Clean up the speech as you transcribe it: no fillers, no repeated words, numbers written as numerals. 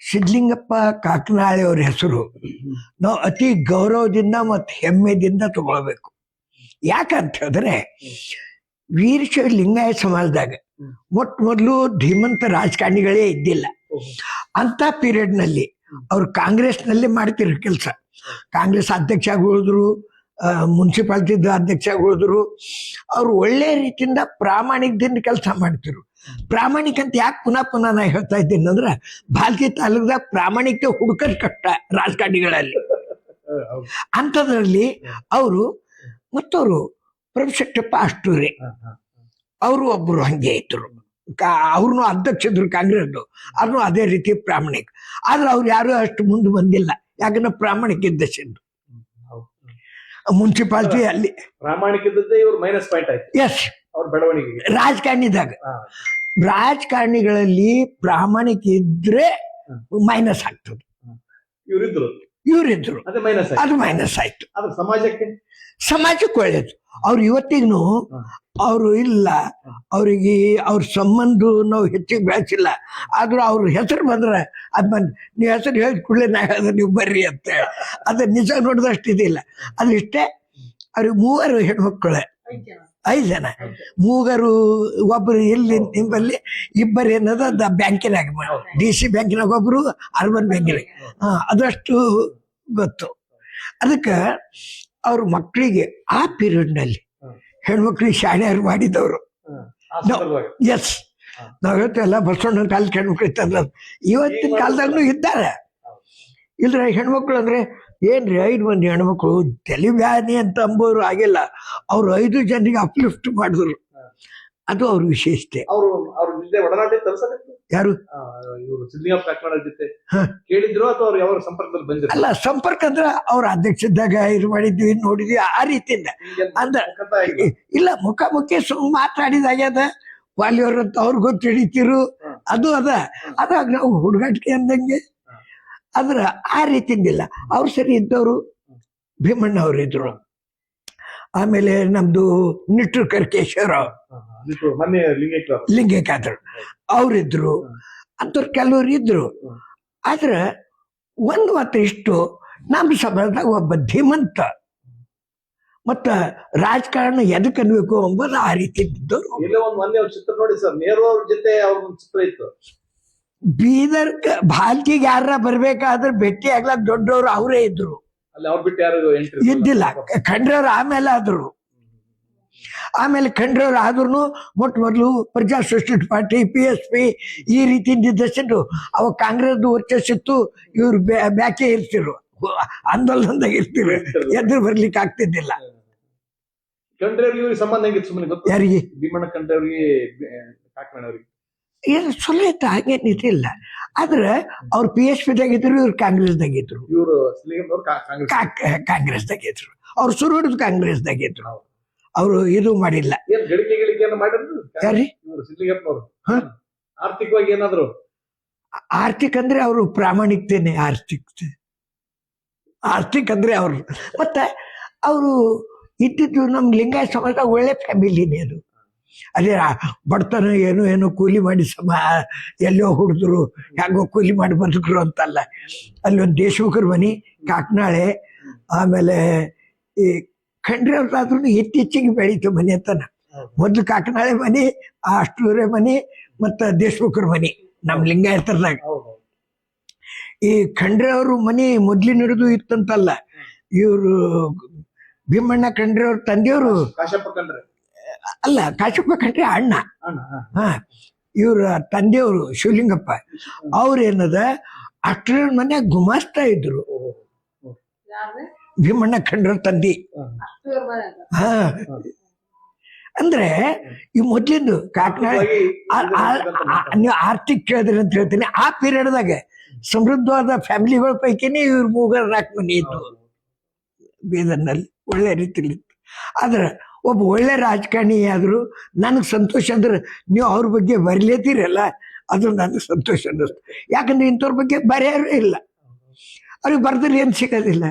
ಸಿದ್ಲಿಂಗಪ್ಪ ಕಾಕನಾಳೆ ಅವ್ರ ಹೆಸರು ನಾವು ಅತಿ ಗೌರವದಿಂದ ಮತ್ತು ಹೆಮ್ಮೆದಿಂದ ತಗೊಳ್ಬೇಕು. ಯಾಕಂತ ಹೇಳಿದ್ರೆ ವೀರಶೈವ ಲಿಂಗಾಯತ ಸಮಾಜದಾಗ ಮೊದಲು ಧೀಮಂತ ರಾಜಕಾರಣಿಗಳೇ ಇದ್ದಿಲ್ಲ. ಅಂತ ಪೀರಿಯಡ್ನಲ್ಲಿ ಅವ್ರು ಕಾಂಗ್ರೆಸ್ನಲ್ಲಿ ಮಾಡ್ತಿರೋ ಕೆಲಸ, ಕಾಂಗ್ರೆಸ್ ಅಧ್ಯಕ್ಷ ಆಗಿ ಉಳಿದ್ರು, ಮುನ್ಸಿಪಾಲ್ಟಿ ಅಧ್ಯಕ್ಷ ಆಗಿ ಉಳಿದ್ರು. ಅವ್ರು ಒಳ್ಳೆ ರೀತಿಯಿಂದ ಪ್ರಾಮಾಣಿಕದಿಂದ ಕೆಲಸ ಮಾಡ್ತಿರು. ಪ್ರಾಮಾಣಿಕ ಅಂತ ಯಾಕೆ ಪುನಃ ನಾ ಹೇಳ್ತಾ ಇದ್ದೀನಿ ಅಂದ್ರೆ, ಭಾಲ್ಕಿ ತಾಲೂಕದಾಗ ಪ್ರಾಮಾಣಿಕತೆ ಹುಡುಕದ್ ಕಷ್ಟ ರಾಜಕಾರಣಿಗಳಲ್ಲಿ. ಅಂಥದ್ರಲ್ಲಿ ಅವರು ಮತ್ತವರು ಪ್ರಭುಶೆಟ್ಟಪ್ಪ ಅಷ್ಟೂರಿ ಅವರು ಒಬ್ಬರು ಹಂಗೆ ಇದ್ರು. ಅವ್ರನ್ನೂ ಅಧ್ಯಕ್ಷದ್ರು ಕಾಂಗ್ರೆಸ್ದು, ಅವ್ರನ್ನೂ ಅದೇ ರೀತಿ ಪ್ರಾಮಾಣಿಕ. ಆದ್ರೆ ಅವ್ರು ಯಾರು ಅಷ್ಟು ಮುಂದೆ ಬಂದಿಲ್ಲ, ಯಾಕಂದ್ರೆ ಪ್ರಾಮಾಣಿಕ ಇದ್ದದ್ದು. ಮುನ್ಸಿಪಾಲ್ಟಿ ಅಲ್ಲಿ ಪ್ರಾಮಾಣಿಕ ಮೈನಸ್ ಪಾಯಿಂಟ್ ಆಯ್ತು. ಎಸ್, ಅವ್ರ ಬೆಳವಣಿಗೆ ರಾಜಕಾರಣಿದಾಗ ರಾಜಕಾರಣಿಗಳಲ್ಲಿ ಪ್ರಾಮಾಣಿಕ ಇದ್ರೆ ಮೈನಸ್ ಆಗ್ತದೆ. ಇವರಿದ್ರು ಅದು ಮೈನಸ್ ಆಯ್ತು. ಸಮಾಜಕ್ಕೆ ಒಳ್ಳೇದು. ಅವ್ರು ಇವತ್ತಿಗೂ ಅವರು ಇಲ್ಲ, ಅವ್ರಿಗೆ ಅವ್ರ ಸಂಬಂಧ ನಾವು ಹೆಚ್ಚಿಗೆ ಬೆಳೆಸಿಲ್ಲ. ಆದ್ರೂ ಅವ್ರ ಹೆಸರು ಬಂದ್ರೆ ಅದ್ ಬಂದ್ ನೀವು ಹೆಸರು ಹೇಳಿದ ಕೂಡಲೇ ನಾ ಹೇಳಿದ್ರೆ ನೀವು ಬರ್ರಿ ಅಂತ ಹೇಳಿ ಅದು ನಿಜ ನೋಡಿದಷ್ಟು ಇದಿಲ್ಲ. ಅದಿಷ್ಟೇ. ಅವ್ರಿಗೆ 3 ಹೆಣ್ಮಕ್ಳೆ, 5 ಜನ. 3 ಒಬ್ಬರು ಇಲ್ಲಿ ನಿಂಬಲ್ಲಿ, 2 ಏನದ ಬ್ಯಾಂಕಿನಾಗ, DC ಬ್ಯಾಂಕಿನಾಗ ಒಬ್ರು, ಅರ್ಬನ್ ಬ್ಯಾಂಕಿನಾಗ. ಅದಷ್ಟು ಗೊತ್ತು. ಅದಕ್ಕೆ ಅವ್ರ ಮಕ್ಕಳಿಗೆ ಆ ಪೀರಿಯಡ್ನಲ್ಲಿ ಹೆಣ್ಮಕ್ಳಿಗೆ ಶಾಣೆಯರು ಮಾಡಿದವರು. ಎಸ್, ನಾವು ಹೇಳ್ತೇವಲ್ಲ ಬಸವಣ್ಣನ ಕಾಲಕ್ಕೆ ಹೆಣ್ಮಕ್ಳು ಇತ್ತಂದ್ರೆ, ಇವತ್ತಿನ ಕಾಲದಲ್ಲೂ ಇದ್ದಾರೆ. ಇಲ್ದ್ರೆ ಹೆಣ್ಮಕ್ಳು ಅಂದ್ರೆ ಏನ್ರಿ 5 ಮಂದಿ ಹೆಣ್ಮಕ್ಳು ತಲೆಬ್ಯಾನಿ ಅಂತ ಅಂಬೋರು ಆಗಿಲ್ಲ. ಅವ್ರು 5 ಜನರಿಗೆ ಅಪ್ಲಿಫ್ಟ್ ಮಾಡಿದ್ರು. ಅದು ಅವ್ರ ವಿಶೇಷತೆ. ಯಾರು ಕೇಳಿದ್ರು ಅಥವಾ ಅವ್ರು ಯಾವ ಸಂಪರ್ಕದಲ್ಲಿ ಬಂದಿದ್ರು? ಅಲ್ಲ, ಸಂಪರ್ಕ ಅಂದ್ರೆ ಅವ್ರ ಅಧ್ಯಕ್ಷದಾಗ ಇದು ಮಾಡಿದ್ವಿ, ನೋಡಿದ್ವಿ, ಆ ರೀತಿಯಿಂದ. ಅಂದ ಇಲ್ಲ, ಮುಖಾಮುಖಿ ಮಾತಾಡಿದಾಗ್ಯದ ವಾಲಿಯವ್ರ ಅಂತ ಅವ್ರು ಗೊತ್ತು ಹಿಡಿತಿರು. ಅದು ಅದಾಗ ನಾವು ಹುಡುಗಾಟಿಕೆ ಅಂದಂಗೆ. ಆದ್ರ ಆ ರೀತಿಯಿಂದಿಲ್ಲ. ಅವ್ರು ಸರಿ ಇದ್ದವರು ಭೀಮಣ್ಣ ಅವ್ರು ಇದ್ರು. ಆಮೇಲೆ ನಮ್ದು ನಿಟ್ರು ಕರ್ಕೇಶ್ವರ ಲಿಂಗೇಕಾದ್ರು ಅವ್ರಿದ್ರು. ಅಂಥವ್ರು ಕೆಲವ್ರು ಇದ್ರು. ಆದ್ರೆ ಒಂದು ಮಾತ್ರ ಇಷ್ಟು, ನಮ್ಮ ಸಮಾಜದಾಗ ಒಬ್ಬ ಧೀಮಂತ ಮತ್ತ ರಾಜಕಾರಣ ಎದಕ್ಕೆ ಅನ್ಬೇಕು ಎಂಬುದು ಆ ರೀತಿ ಇದ್ದವರು. ಬೀದರ್ ಭಾಲ್ಕಿಗೆ ಯಾರ ಬರ್ಬೇಕಾದ್ರೆ ಭೇಟಿ ಆಗ್ಲಾಕ ದೊಡ್ಡವ್ರು ಅವರೇ ಇದ್ರು. ಇದ್ದಿಲ್ಲ, ಖಂಡ್ರವ್ರು ಆಮೇಲೆ ಆದ್ರು. ಆಮೇಲೆ ಖಂಡ್ರವ್ರು ಆದ್ರೂ ಮೊದಲು ಪ್ರಜಾ ಸೋಷಲಿಸ್ಟ್ ಪಾರ್ಟಿ, PSP ಈ ರೀತಿಯಿಂದ ಇದ್ದಷ್ಟು ಅವಾಗ ಕಾಂಗ್ರೆಸ್ ವರ್ಚಸ್ಸಿತ್ತು. ಇವ್ರು ಬ್ಯಾಕೆ ಇರ್ತಿರು, ಆಂದೋಲನದಾಗ ಇರ್ತಿರು, ಎದುರು ಬರ್ಲಿಕ್ಕೆ ಆಗ್ತಿದ್ದಿಲ್ಲ. ಯಾರಿಗೆ? ಭೀಮಣ್ಣ ಖಂಡ್ರವ್ರಿಗೆ ಏನು ಚಲೋ ಇತ್ತು, ಹಾಗೇನಿಲ್ಲ. ಆದ್ರೆ ಅವ್ರು PSP ದಾಗಿದ್ರು, ಇವ್ರು ಕಾಂಗ್ರೆಸ್ದಾಗಿದ್ರು. ಕಾಂಗ್ರೆಸ್ದಾಗಿದ್ರು. ಅವ್ರು ಶುರು ಹಿಡಿದು ಕಾಂಗ್ರೆಸ್ದಾಗಿದ್ರು. ಅವರು ಇದು ಮಾಡಿಲ್ಲ. ಯಾರಿ? ಆರ್ಥಿಕವಾಗಿ ಏನಾದ್ರು? ಆರ್ಥಿಕ ಅಂದ್ರೆ ಅವರು ಪ್ರಾಮಾಣಿಕತೆನೆ ಆರ್ಥಿಕ ಅಂದ್ರೆ ಅವರು. ಮತ್ತೆ ಅವರು ಇದ್ದಿದ್ದು ನಮ್ಮ ಲಿಂಗಾಯತ ಸಮಾಜ ಒಳ್ಳೆ ಫ್ಯಾಮಿಲಿನೇ. ಅದು ಅದೇ ಬಡತನ ಏನೋ ಕೂಲಿ ಮಾಡಿ ಎಲ್ಲೋ ಹುಡಿದ್ರು, ಹೆಂಗೋ ಕೂಲಿ ಮಾಡಿ ಬದುಕರು ಅಂತಲ್ಲ. ಅಲ್ಲಿ ಒಂದು ದೇಶಮುಖರ ಮನೆ ಕಾಕನಾಳೆ, ಆಮೇಲೆ ಈ ಖಂಡ್ರವ್ರಾದ್ರೂ ಇತ್ತೀಚೆಗೆ ಬೆಳೀತು ಮನೆ ಅಂತನ. ಮೊದ್ಲು ಕಾಕನಾಳೆ ಮನೆ, ಅಷ್ಟೂರೇ ಮನೆ, ಮತ್ತ ದೇಶಮುಖರ ಮನೆ ನಮ್ ಲಿಂಗಾಯತರದಾಗ. ಈ ಖಂಡ್ರವ್ರ ಮನೆ ಮೊದ್ಲಿನ ಹಿಡಿದು ಇತ್ತಂತಲ್ಲ. ಇವರು ಭೀಮಣ್ಣ ಖಂಡ್ರವ್ರ ತಂದೆಯವರು ಅಲ್ಲ, ಕಾಶಪ್ಪ ಖಂಡ್ರೆ ಅಣ್ಣ. ಇವ್ರ ತಂದೆಯವರು ಶಿವಲಿಂಗಪ್ಪ ಅವ್ರೇನದ ಅಷ್ಟರ ಮನೆ ಗುಮಾಸ್ತಾ ಇದ್ರು. ಭೀಮಣ್ಣ ಖಂಡ್ರವ್ರ ತಂದೆ. ಅಂದ್ರೆ ಈ ಮೊದ್ಲಿಂದು ಕಾಕನಾಳ ನೀವು ಆರ್ಥಿಕ ಕೇಳಿದ್ರಿ ಅಂತ ಹೇಳ್ತೀನಿ. ಆ ಪೀರಿಯಡ್ದಾಗ ಸಮೃದ್ಧವಾದ ಫ್ಯಾಮಿಲಿಗಳ ಪೈಕಿನೇ ಇವ್ರ 3-4 ಮನೆ ಇತ್ತು ಬೀದರ್ನಲ್ಲಿ, ಒಳ್ಳೆ ರೀತಿಲಿ ಇತ್ತು. ಆದ್ರೆ ಒಬ್ಬ ಒಳ್ಳೆ ರಾಜಕಾರಣಿ ಆದ್ರು ನನಗೆ ಸಂತೋಷ. ಅಂದ್ರೆ ನೀವು ಅವ್ರ ಬಗ್ಗೆ ಬರಲೇತೀರಲ್ಲ, ಅದು ನನಗೆ ಸಂತೋಷ ಅನ್ನಿಸ್ತು. ಯಾಕಂದ್ರೆ ಇಂಥವ್ರ ಬಗ್ಗೆ ಬರೆಯೋರು ಇಲ್ಲ, ಅವ್ರಿಗೆ ಬರ್ದ್ರೆ ಏನು ಸಿಗೋದಿಲ್ಲ.